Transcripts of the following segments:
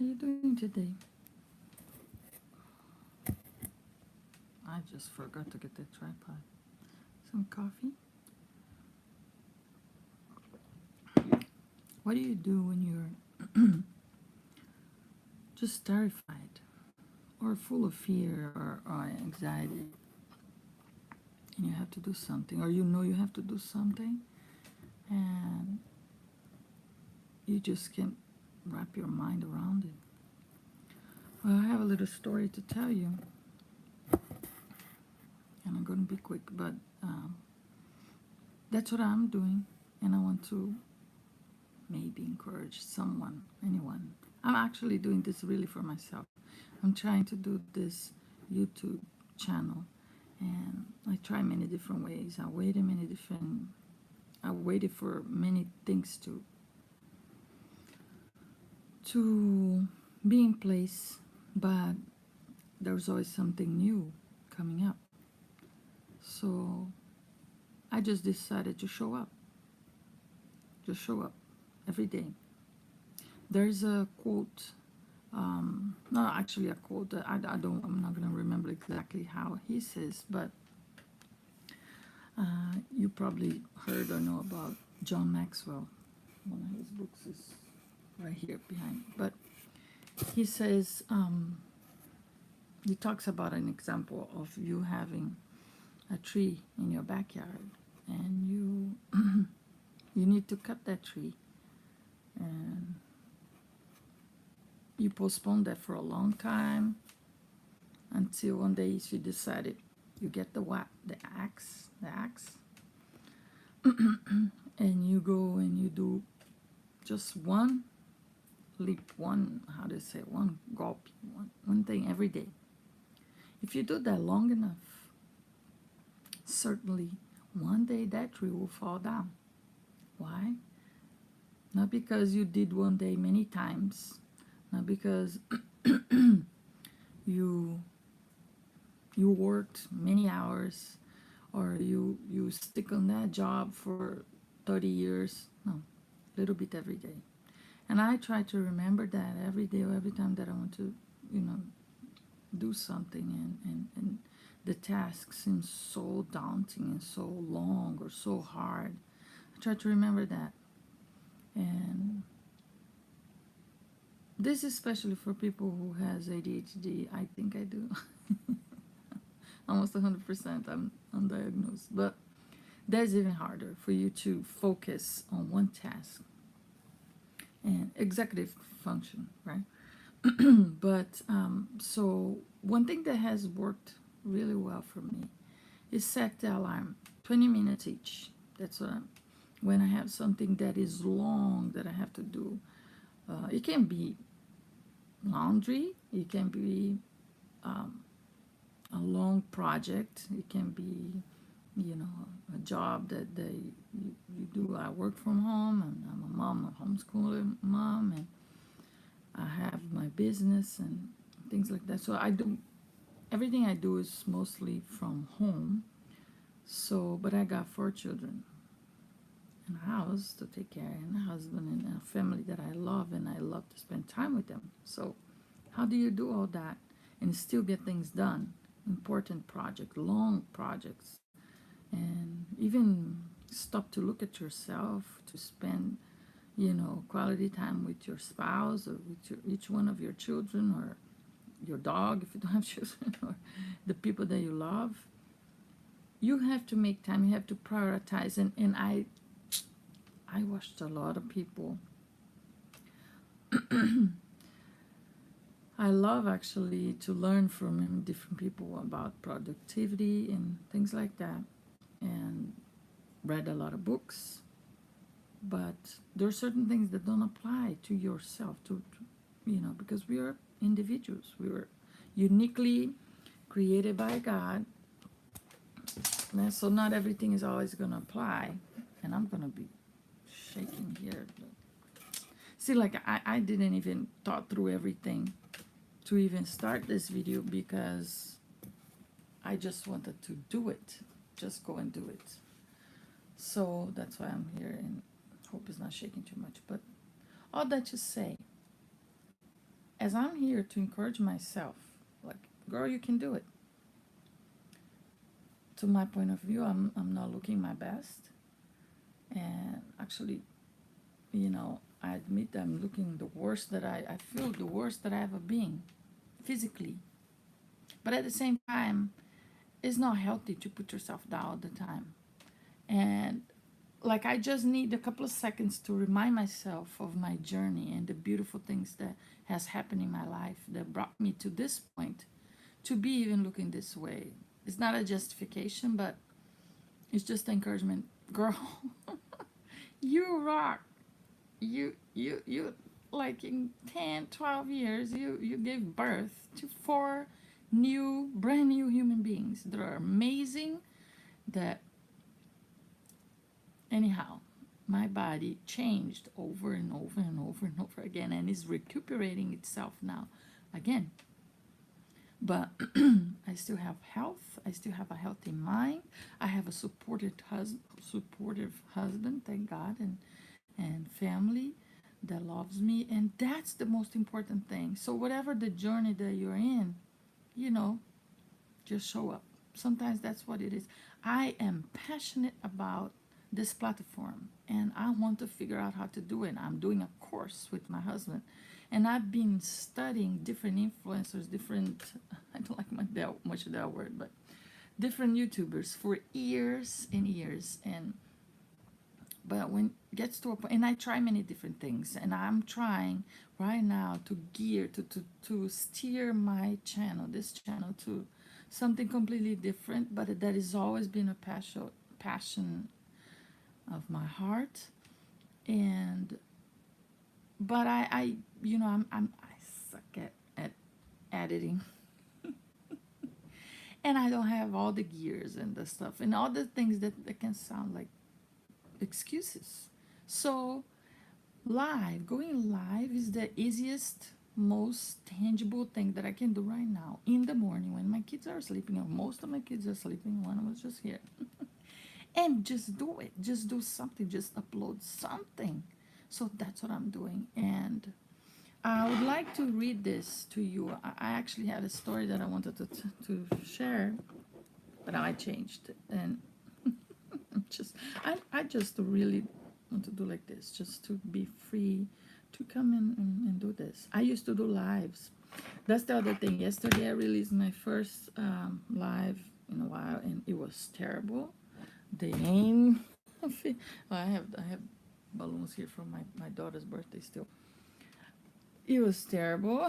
How you doing today? I just forgot to get the tripod. Some coffee. What do you do when you're just terrified or full of fear or anxiety and you have to do something, or you know you have to do something and you just can't wrap your mind around it? Well, I have a little story to tell you, and I'm going to be quick, but that's what I'm doing, and I want to maybe encourage someone, anyone. I'm actually doing this really for myself. I'm trying to do this YouTube channel, and I try many different ways. I waited for many things to be in place, but there's always something new coming up. So I just decided to show up. Just show up every day. There's a quote, not actually a quote. I'm not gonna remember exactly how he says, but you probably heard or know about John Maxwell. One of his books is right here behind. But he says, he talks about an example of you having a tree in your backyard, and you you need to cut that tree, and you postponed that for a long time until one day you decided you get the axe, and you go and you do just one leap, one gulp, one thing every day. If you do that long enough, certainly one day that tree will fall down. Why? Not because you did one day many times, not because you worked many hours, or you stick on that job for 30 years. No, little bit every day. And I try to remember that every day or every time that I want to, do something, and the task seems so daunting and so long or so hard. I try to remember that. And this is especially for people who has ADHD. I think I do. Almost 100% I'm undiagnosed. But that's even harder for you to focus on one task. And executive function, right? But so one thing that has worked really well for me is set the alarm 20 minutes each. That's what when I have something that is long that I have to do. It can be laundry, it can be a long project, it can be a job that you do. I work from home, and I'm a mom, a homeschooling mom, and I have my business and things like that. So I do everything I do is mostly from home. So, but I got 4 children and a house to take care of, and a husband, and a family that I love, and I love to spend time with them. So how do you do all that and still get things done? Important projects, long projects, and even stop to look at yourself, to spend quality time with your spouse, or with each one of your children, or your dog if you don't have children, or the people that you love. You have to make time, you have to prioritize. And I watched a lot of people. I love actually to learn from different people about productivity and things like that, and read a lot of books. But there are certain things that don't apply to yourself, because we are individuals. We were uniquely created by God. And so not everything is always going to apply. And I'm going to be shaking here. See, like I didn't even thought through everything to even start this video, because I just wanted to do it. Just go and do it. So that's why I'm here, and hope it's not shaking too much. But all that to say, as I'm here to encourage myself, like, girl, you can do it. To my point of view, I'm not looking my best. And actually, I admit I'm looking the worst that I feel the worst that I ever been physically. But at the same time, it's not healthy to put yourself down all the time. And like, I just need a couple of seconds to remind myself of my journey and the beautiful things that has happened in my life that brought me to this point to be even looking this way. It's not a justification, but it's just encouragement. Girl, you rock. You like in 10, 12 years, you gave birth to four brand new human beings that are amazing. That, anyhow, my body changed over and over and over and over again, and is recuperating itself now again. But I still have health. I still have a healthy mind. I have a supportive husband, thank God, and family that loves me, and that's the most important thing. So whatever the journey that you're in, just show up. Sometimes that's what it is. I am passionate about this platform, and I want to figure out how to do it. I'm doing a course with my husband, and I've been studying different influencers, I don't like much of that word, but different YouTubers for years and years. But when it gets to a point, and I try many different things, and I'm trying right now to steer my channel, this channel, to something completely different, but that has always been a passion of my heart. And but I suck at editing. And I don't have all the gears and the stuff and all the things that can sound like excuses. So going live is the easiest, most tangible thing that I can do right now in the morning when my kids are sleeping, or most of my kids are sleeping. One was just here. And just do it. Just do something. Just upload something. So that's what I'm doing. And I would like to read this to you. I actually had a story that I wanted to share, but now I changed it. And I just really want to do like this, just to be free to come in and do this. I used to do lives. That's the other thing. Yesterday I released my first live in a while, and it was terrible. The aim of it. I have balloons here from my daughter's birthday still. It was terrible.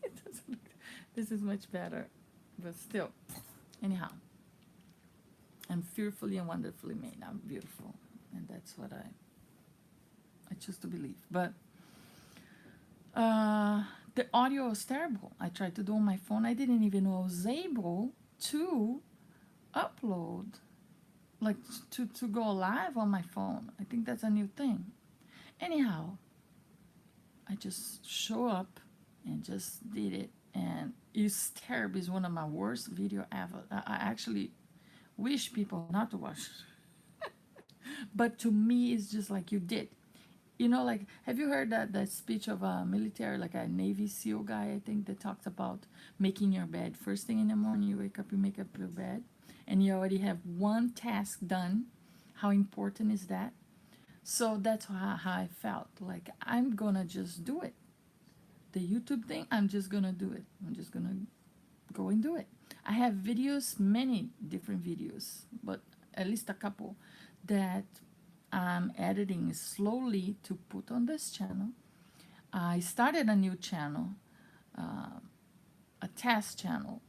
It doesn't look, this is much better, but still. Anyhow, I'm fearfully and wonderfully made. I'm beautiful, and that's what I choose to believe. But the audio was terrible. I tried to do on my phone. I didn't even know I was able to upload, like to go live on my phone. I think that's a new thing. Anyhow, I just show up and just did it, and it's terrible. It's one of my worst video ever. I actually wish people not to watch. But to me, it's just like you did. Like, have you heard that speech of a military, like a Navy SEAL guy, I think, that talks about making your bed? First thing in the morning, you wake up, you make up your bed, and you already have one task done. How important is that? So that's how I felt. Like, I'm gonna just do it. The YouTube thing, I'm just gonna do it. I'm just gonna go and do it. I have videos, many different videos, but at least a couple that I'm editing slowly to put on this channel. I started a new channel, a test channel,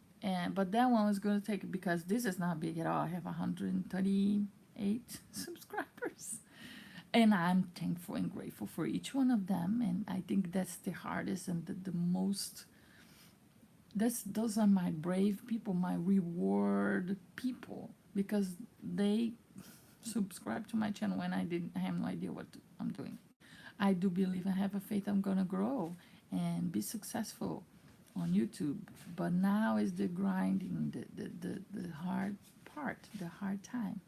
but that one was going to take, because this is not big at all. I have 138 subscribers, and I'm thankful and grateful for each one of them. And I think that's the hardest and the most. Those are my brave people, my reward people, because they subscribe to my channel when I have no idea what I'm doing. I do believe, I have a faith I'm gonna grow and be successful on YouTube. But now is the grinding, the hard part, the hard time.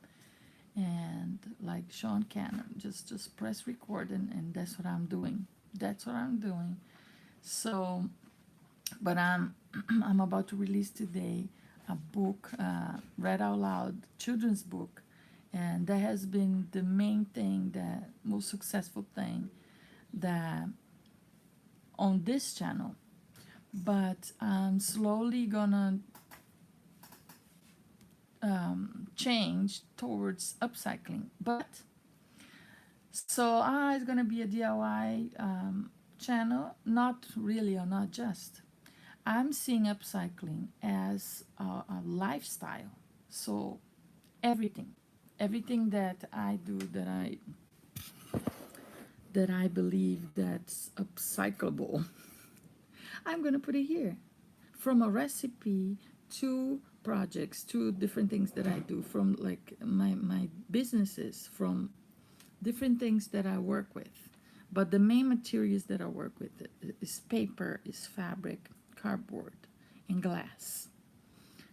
And like Sean Cannon, just press record, and that's what I'm doing. That's what I'm doing. So, but I'm I'm about to release today a book, read out loud, children's book, and that has been the main thing, that most successful thing that on this channel. But I'm slowly gonna change towards upcycling. But so it's gonna be a DIY channel, not really or not just. I'm seeing upcycling as a lifestyle. So everything, everything that I do, that I believe that's upcyclable, I'm gonna put it here. From a recipe to projects, to different things that I do, from like my businesses, from different things that I work with. But the main materials that I work with is paper, is fabric, cardboard, and glass.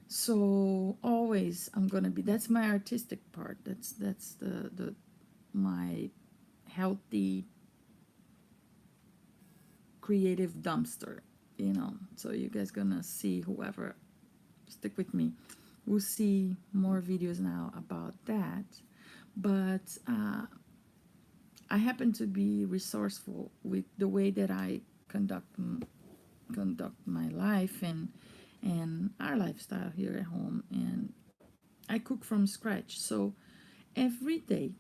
So always I'm gonna be, that's my artistic part. That's the my healthy creative dumpster, you know. So you guys gonna see, whoever stick with me, we'll see more videos now about that. But I happen to be resourceful with the way that I conduct my life and our lifestyle here at home, and I cook from scratch. So every day,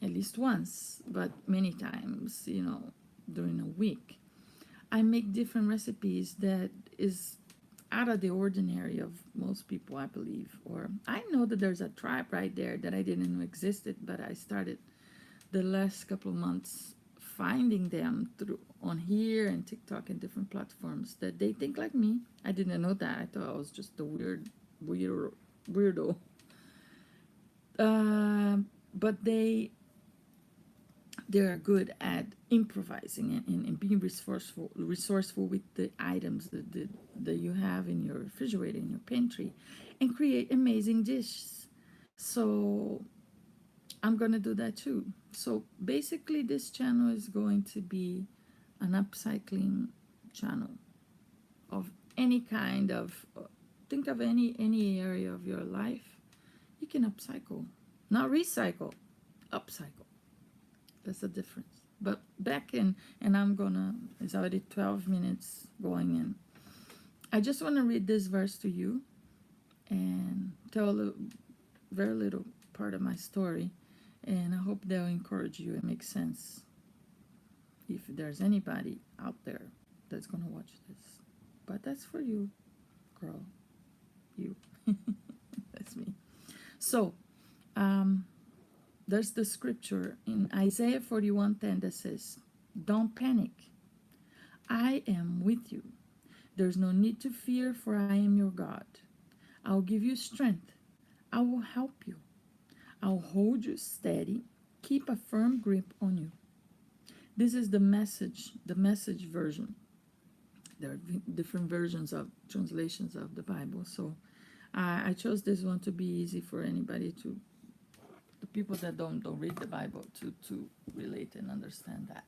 at least once, but many times, you know, during a week, I make different recipes that is out of the ordinary of most people, I believe. Or I know that there's a tribe right there that I didn't know existed, but I started the last couple of months finding them through on here and TikTok and different platforms, that they think like me. I didn't know that. I thought I was just a weirdo. But they're good at improvising and being resourceful with the items that you have in your refrigerator, in your pantry, and create amazing dishes. So I'm gonna do that too. So basically this channel is going to be an upcycling channel of any kind of, think of any area of your life. You can upcycle, not recycle, upcycle. That's the difference. But back in, and I'm gonna, it's already 12 minutes going in. I just want to read this verse to you and tell a little, very little part of my story, and I hope they'll encourage you and make sense if there's anybody out there that's gonna watch this. But that's for you, girl. You. That's me. So, there's the scripture in Isaiah 41:10 that says, "Don't panic. I am with you. There's no need to fear, for I am your God. I'll give you strength. I will help you. I'll hold you steady. Keep a firm grip on you." This is the message version. There are different versions of translations of the Bible. So I chose this one to be easy for anybody to, the people that don't read the Bible, to relate and understand that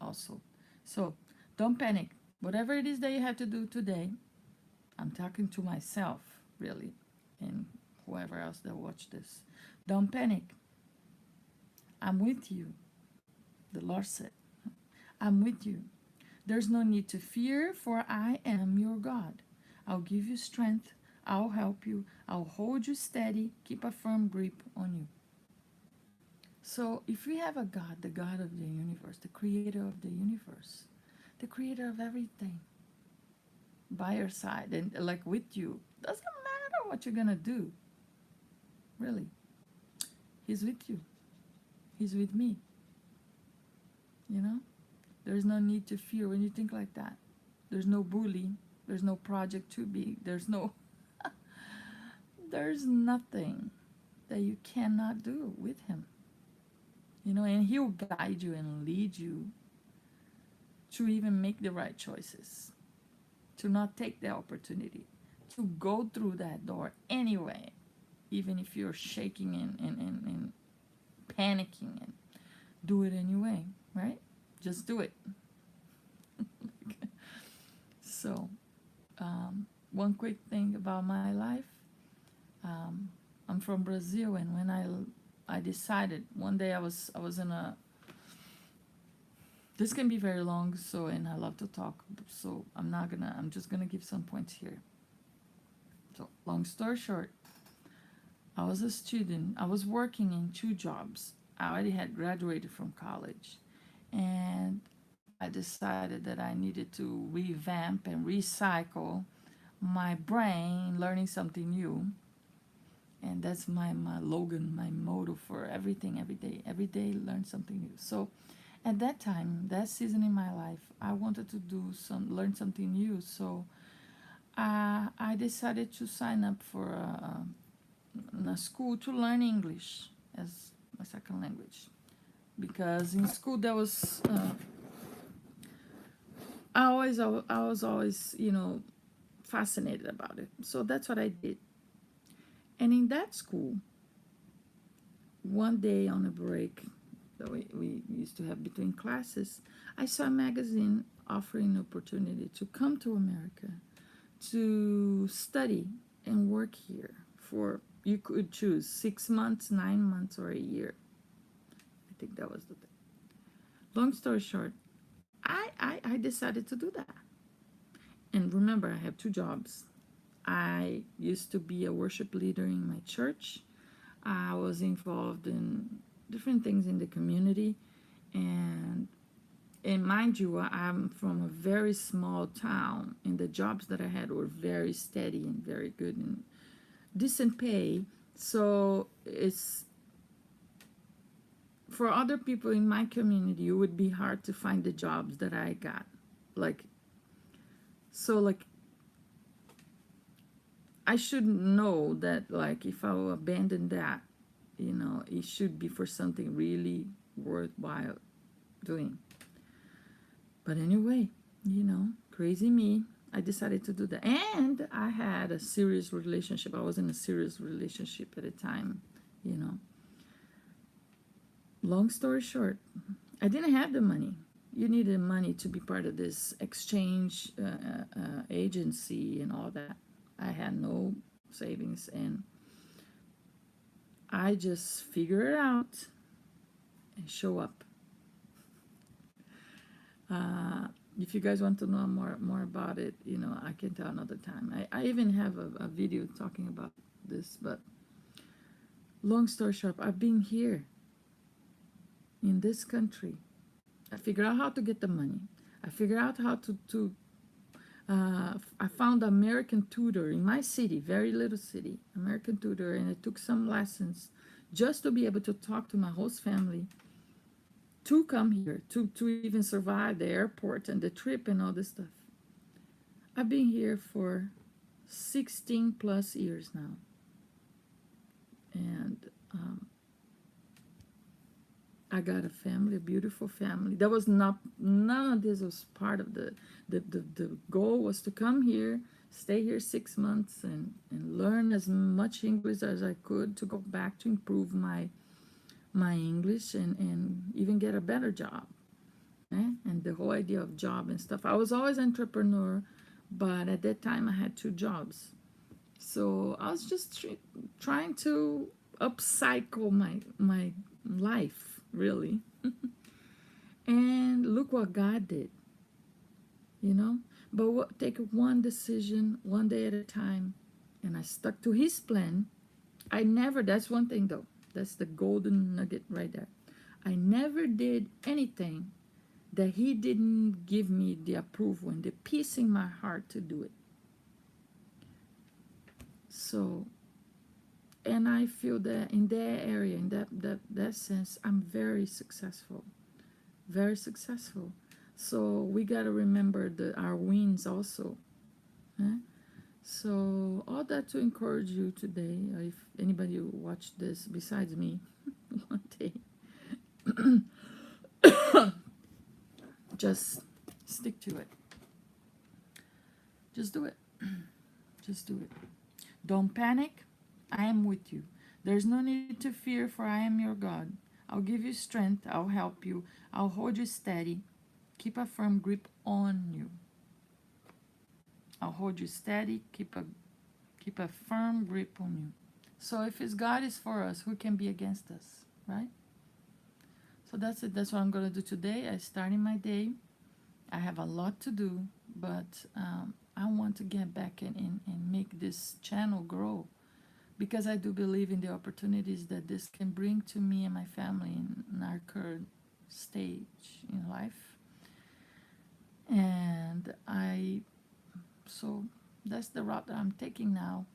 also. So don't panic. Whatever it is that you have to do today, I'm talking to myself, really, and whoever else that watch this. Don't panic. I'm with you. The Lord said, I'm with you. There's no need to fear, for I am your God. I'll give you strength. I'll help you. I'll hold you steady. Keep a firm grip on you. So if we have a God, the God of the universe, the creator of the universe, the creator of everything, by your side and like with you, doesn't matter what you're gonna do. Really. He's with you. He's with me. You know? There's no need to fear when you think like that. There's no bully. There's no project too big. There's no there's nothing that you cannot do with him. You know, and he'll guide you and lead you to even make the right choices, to not take the opportunity, to go through that door anyway, even if you're shaking and panicking, and do it anyway, right? Just do it. So, one quick thing about my life. Um, I'm from Brazil, and when I decided one day I was in a, this can be very long, so, and I love to talk, so I'm just gonna give some points here. So long story short, I was a student. I was working in two jobs. I already had graduated from college, and I decided that I needed to revamp and recycle my brain, learning something new. And that's my logan, my motto for everything, every day learn something new. So at that time, that season in my life, I wanted to learn something new. So I decided to sign up for a school to learn English as my second language, because in school there was I was always, fascinated about it. So that's what I did. And in that school, one day on a break that we used to have between classes, I saw a magazine offering an opportunity to come to America to study and work here for, you could choose 6 months, 9 months, or a year. I think that was the thing. Long story short, I decided to do that. And remember, I have two jobs. I used to be a worship leader in my church. I was involved in different things in the community. And mind you, I'm from a very small town, and the jobs that I had were very steady and very good and decent pay. So it's, for other people in my community, it would be hard to find the jobs that I got. Like, so like, I should know that, like, if I will abandon that, it should be for something really worthwhile doing. But anyway, crazy me, I decided to do that. And I had a serious relationship. I was in a serious relationship at the time, you know. Long story short, I didn't have the money. You needed money to be part of this exchange agency and all that. I had no savings, and I just figure it out and show up. If you guys want to know more about it, I can tell another time. I even have a video talking about this, but long story short, I've been here in this country. I figured out how to get the money. I figured out how to I found an American tutor in my city, very little city, American tutor, and I took some lessons just to be able to talk to my host family to come here, to even survive the airport and the trip and all this stuff. I've been here for 16 plus years now. And I got a family, a beautiful family. That was none of this was part of the goal was to come here, stay here 6 months and learn as much English as I could to go back to improve my English and even get a better job. And the whole idea of job and stuff. I was always an entrepreneur, but at that time I had two jobs. So I was just trying to upcycle my life, really. And look what God did, But take one decision, one day at a time, and I stuck to His plan. That's one thing though. That's the golden nugget right there. I never did anything that He didn't give me the approval and the peace in my heart to do it. So, and I feel that in that area, in that sense, I'm very successful. Very successful. So we got to remember our wins also. So all that to encourage you today, if anybody who watched this besides me one day, just stick to it. Just do it. Just do it. Don't panic. I am with you. There's no need to fear, for I am your God. I'll give you strength. I'll help you. I'll hold you steady. Keep a firm grip on you. I'll hold you steady, keep a firm grip on you. So if it's God is for us, who can be against us, right? So that's it. That's what I'm going to do today. I started my day. I have a lot to do, but I want to get back and make this channel grow, because I do believe in the opportunities that this can bring to me and my family in our current stage in life. And so that's the route that I'm taking now.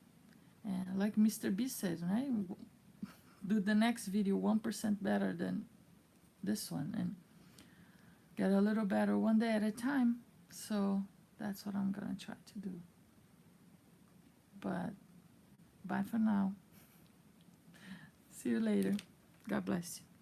And like Mr. B said, right? Do the next video 1% better than this one and get a little better one day at a time. So that's what I'm gonna try to do. But bye for now. See you later. God bless you.